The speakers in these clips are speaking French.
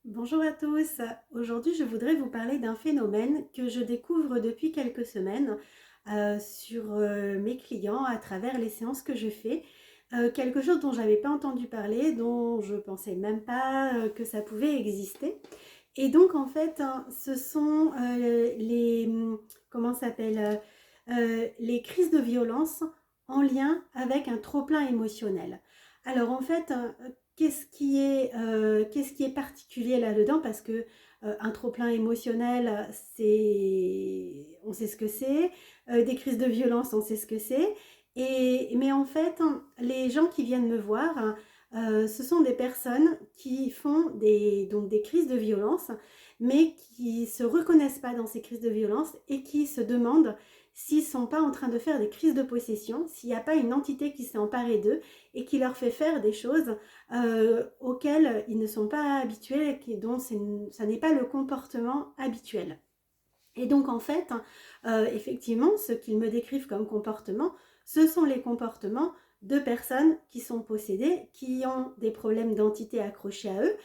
Bonjour à tous. Aujourd'hui, je voudrais vous parler d'un phénomène que je découvre depuis quelques semaines sur mes clients à travers les séances que je fais. Quelque chose dont j'avais pas entendu parler, dont je pensais même pas que ça pouvait exister. Et donc, en fait, hein, ce sont comment ça s'appelle, les crises de violence en lien avec un trop-plein émotionnel. Alors, en fait, qu'est-ce qui est particulier là-dedans? Parce que un trop-plein émotionnel, on sait ce que c'est. Des crises de violence, on sait ce que c'est. Mais en fait, hein, les gens qui viennent me voir, hein, ce sont des personnes qui font donc des crises de violence, mais qui ne se reconnaissent pas dans ces crises de violence et qui se demandent s'ils ne sont pas en train de faire des crises de possession, s'il n'y a pas une entité qui s'est emparée d'eux et qui leur fait faire des choses auxquelles ils ne sont pas habitués et dont ça n'est pas le comportement habituel. Et donc en fait, effectivement, ce qu'ils me décrivent comme comportement, ce sont les comportements de personnes qui sont possédées, qui ont des problèmes d'entité accrochés à eux.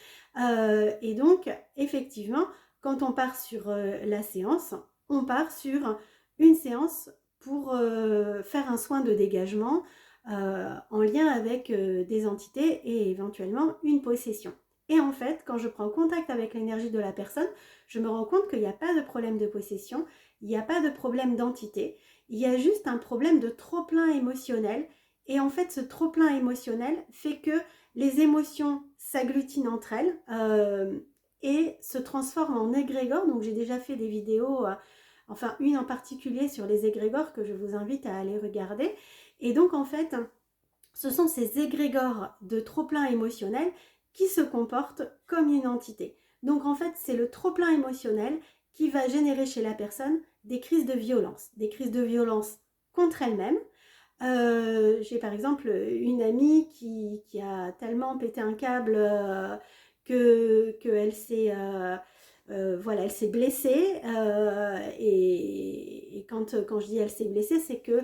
Et donc, effectivement, quand on part sur la séance, on part sur une séance pour faire un soin de dégagement en lien avec des entités et éventuellement une possession. Et en fait, quand je prends contact avec l'énergie de la personne, je me rends compte qu'il n'y a pas de problème de possession, il n'y a pas de problème d'entité, il y a juste un problème de trop-plein émotionnel. Et en fait, ce trop-plein émotionnel fait que les émotions s'agglutinent entre elles et se transforment en égrégores. Donc j'ai déjà fait des vidéos, enfin une en particulier sur les égrégores que je vous invite à aller regarder. Et donc en fait, ce sont ces égrégores de trop-plein émotionnel qui se comportent comme une entité. Donc en fait, c'est le trop-plein émotionnel qui va générer chez la personne des crises de violence contre elle-même. J'ai par exemple une amie qui a tellement pété un câble qu'elle s'est voilà, elle s'est blessée et quand je dis elle s'est blessée, c'est que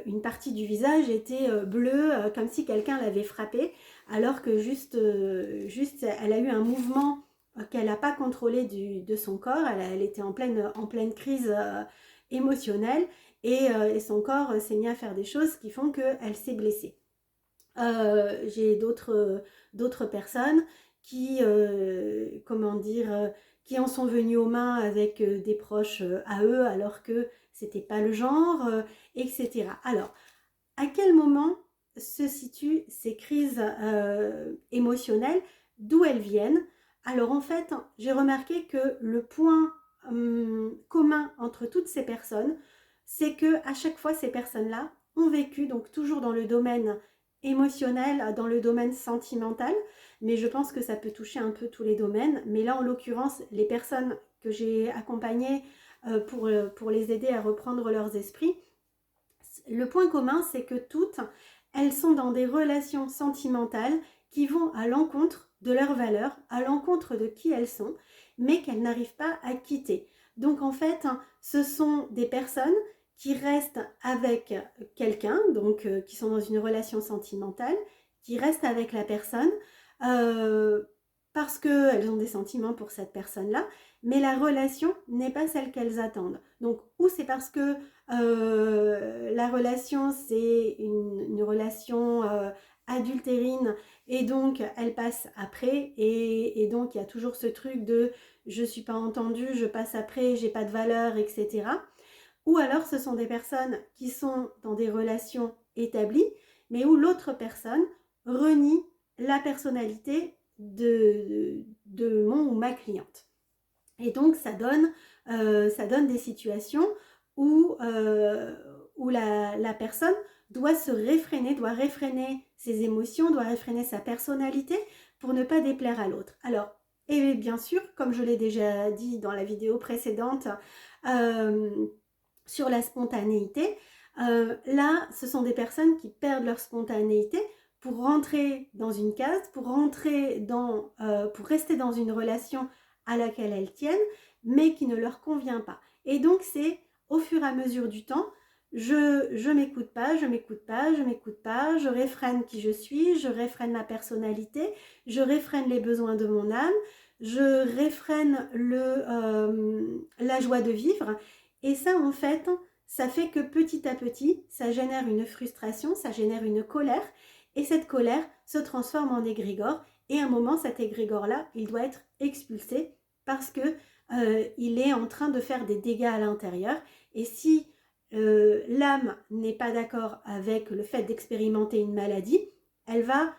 une partie du visage était bleue comme si quelqu'un l'avait frappée, alors que juste elle a eu un mouvement qu'elle n'a pas contrôlé de son corps, elle était en pleine crise émotionnelle et son corps s'est mis à faire des choses qui font qu'elle s'est blessée. J'ai d'autres personnes qui, comment dire, qui en sont venues aux mains avec des proches à eux alors que c'était pas le genre, etc. Alors, à quel moment se situent ces crises émotionnelles? D'où elles viennent? Alors en fait, j'ai remarqué que le point commun entre toutes ces personnes, c'est que à chaque fois ces personnes-là ont vécu, donc toujours dans le domaine émotionnel, dans le domaine sentimental, mais je pense que ça peut toucher un peu tous les domaines. Mais là, en l'occurrence, les personnes que j'ai accompagnées pour les aider à reprendre leurs esprits, le point commun, c'est que toutes, elles sont dans des relations sentimentales qui vont à l'encontre de leurs valeurs, à l'encontre de qui elles sont, mais qu'elles n'arrivent pas à quitter. Donc en fait, ce sont des personnes qui restent avec quelqu'un, donc qui sont dans une relation sentimentale, qui restent avec la personne euh, parce qu'elles ont des sentiments pour cette personne-là, mais la relation n'est pas celle qu'elles attendent. Donc, ou c'est parce que la relation, c'est une relation adultérine et donc elle passe après et donc il y a toujours ce truc de je suis pas entendue, je passe après, j'ai pas de valeur, etc. Ou alors ce sont des personnes qui sont dans des relations établies, mais où l'autre personne renie la personnalité de mon ou ma cliente. Et donc ça donne des situations où la personne doit se réfréner, doit réfréner ses émotions, doit réfréner sa personnalité pour ne pas déplaire à l'autre. Alors, et bien sûr, comme je l'ai déjà dit dans la vidéo précédente euh, sur la spontanéité, là, ce sont des personnes qui perdent leur spontanéité pour rentrer dans une case, pour rester dans une relation à laquelle elles tiennent, mais qui ne leur convient pas. Et donc, c'est au fur et à mesure du temps, je m'écoute pas, je m'écoute pas, je m'écoute pas, je réfrène qui je suis, je réfrène ma personnalité, je réfrène les besoins de mon âme, je réfrène la joie de vivre. Et ça, en fait, ça fait que petit à petit, ça génère une frustration, ça génère une colère. Et cette colère se transforme en égrégore. Et à un moment, cet égrégore-là, il doit être expulsé parce que il est en train de faire des dégâts à l'intérieur. Et si l'âme n'est pas d'accord avec le fait d'expérimenter une maladie, elle va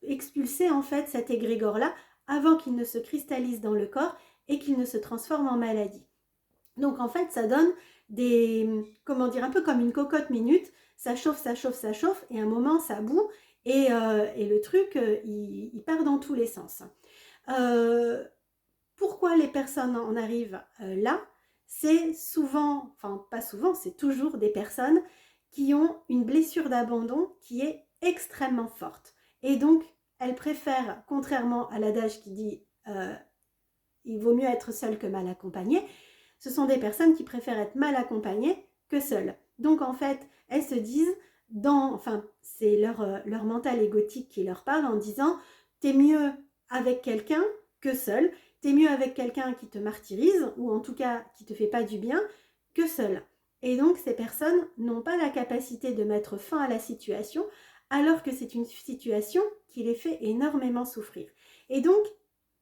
expulser en fait cet égrégore-là avant qu'il ne se cristallise dans le corps et qu'il ne se transforme en maladie. Donc en fait, ça donne comment dire, un peu comme une cocotte minute, ça chauffe, ça chauffe, ça chauffe, et à un moment, ça bout, et le truc, il part dans tous les sens. Pourquoi les personnes en arrivent là? C'est souvent, enfin pas souvent, c'est toujours des personnes qui ont une blessure d'abandon qui est extrêmement forte. Et donc, elles préfèrent, contrairement à l'adage qui dit il vaut mieux être seul que mal accompagné, ce sont des personnes qui préfèrent être mal accompagnées que seules. Donc en fait, elles se disent, enfin c'est leur mental égotique qui leur parle en disant t'es mieux avec quelqu'un que seul, t'es mieux avec quelqu'un qui te martyrise ou en tout cas qui te fait pas du bien que seul. Et donc ces personnes n'ont pas la capacité de mettre fin à la situation alors que c'est une situation qui les fait énormément souffrir. Et donc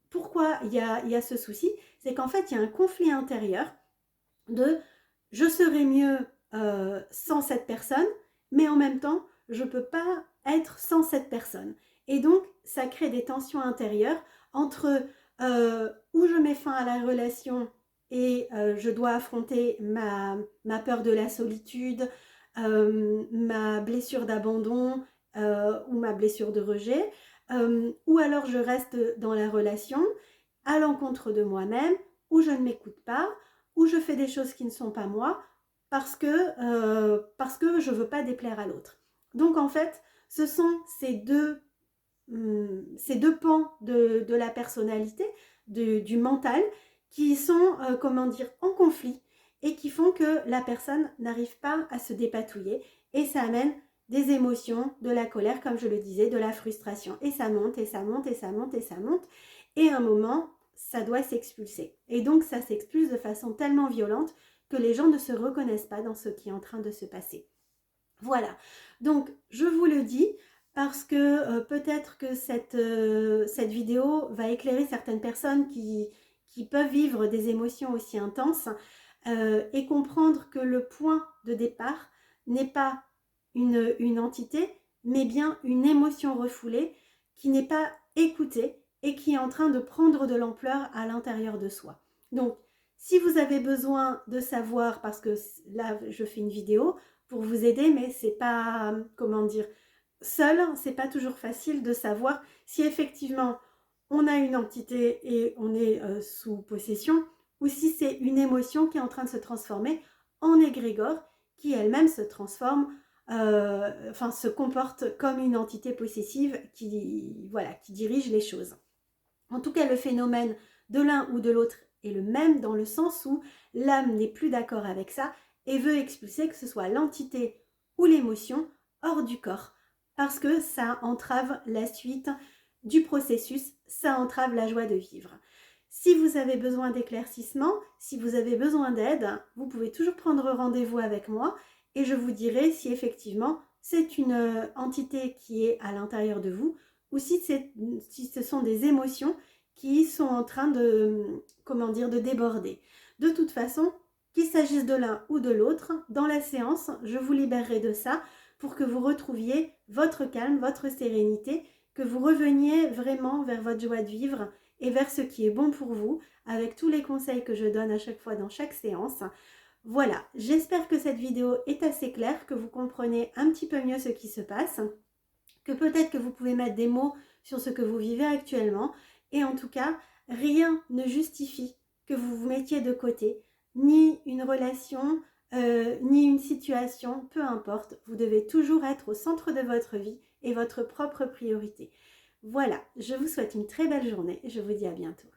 pourquoi il y a ce souci? C'est qu'en fait, il y a un conflit intérieur de je serais mieux sans cette personne, mais en même temps, je ne peux pas être sans cette personne. Et donc, ça crée des tensions intérieures entre où je mets fin à la relation et je dois affronter ma peur de la solitude, ma blessure d'abandon ou ma blessure de rejet, ou alors je reste dans la relation à l'encontre de moi-même, où je ne m'écoute pas, où je fais des choses qui ne sont pas moi, parce que je ne veux pas déplaire à l'autre. Donc en fait, ce sont ces deux pans de la personnalité, du mental, qui sont, comment dire, en conflit et qui font que la personne n'arrive pas à se dépatouiller et ça amène des émotions, de la colère, comme je le disais, de la frustration. Et ça monte, et ça monte, et ça monte, et ça monte. Et à un moment, ça doit s'expulser. Et donc, ça s'expulse de façon tellement violente que les gens ne se reconnaissent pas dans ce qui est en train de se passer. Voilà. Donc, je vous le dis parce que peut-être que cette vidéo va éclairer certaines personnes qui peuvent vivre des émotions aussi intenses et comprendre que le point de départ n'est pas une entité, mais bien une émotion refoulée qui n'est pas écoutée et qui est en train de prendre de l'ampleur à l'intérieur de soi. Donc, si vous avez besoin de savoir, parce que là, je fais une vidéo pour vous aider, mais c'est pas, comment dire, seul, c'est pas toujours facile de savoir si effectivement on a une entité et on est sous possession, ou si c'est une émotion qui est en train de se transformer en égrégore, qui elle-même se transforme, se comporte comme une entité possessive qui dirige les choses. En tout cas, le phénomène de l'un ou de l'autre est le même dans le sens où l'âme n'est plus d'accord avec ça et veut expulser que ce soit l'entité ou l'émotion hors du corps parce que ça entrave la suite du processus, ça entrave la joie de vivre. Si vous avez besoin d'éclaircissement, si vous avez besoin d'aide, vous pouvez toujours prendre rendez-vous avec moi et je vous dirai si effectivement c'est une entité qui est à l'intérieur de vous ou si ce sont des émotions qui sont en train de, de déborder. De toute façon, qu'il s'agisse de l'un ou de l'autre, dans la séance, je vous libérerai de ça pour que vous retrouviez votre calme, votre sérénité, que vous reveniez vraiment vers votre joie de vivre et vers ce qui est bon pour vous, avec tous les conseils que je donne à chaque fois dans chaque séance. Voilà, j'espère que cette vidéo est assez claire, que vous comprenez un petit peu mieux ce qui se passe, que peut-être que vous pouvez mettre des mots sur ce que vous vivez actuellement. Et en tout cas, rien ne justifie que vous vous mettiez de côté, ni une relation, ni une situation, peu importe. Vous devez toujours être au centre de votre vie et votre propre priorité. Voilà, je vous souhaite une très belle journée et je vous dis à bientôt.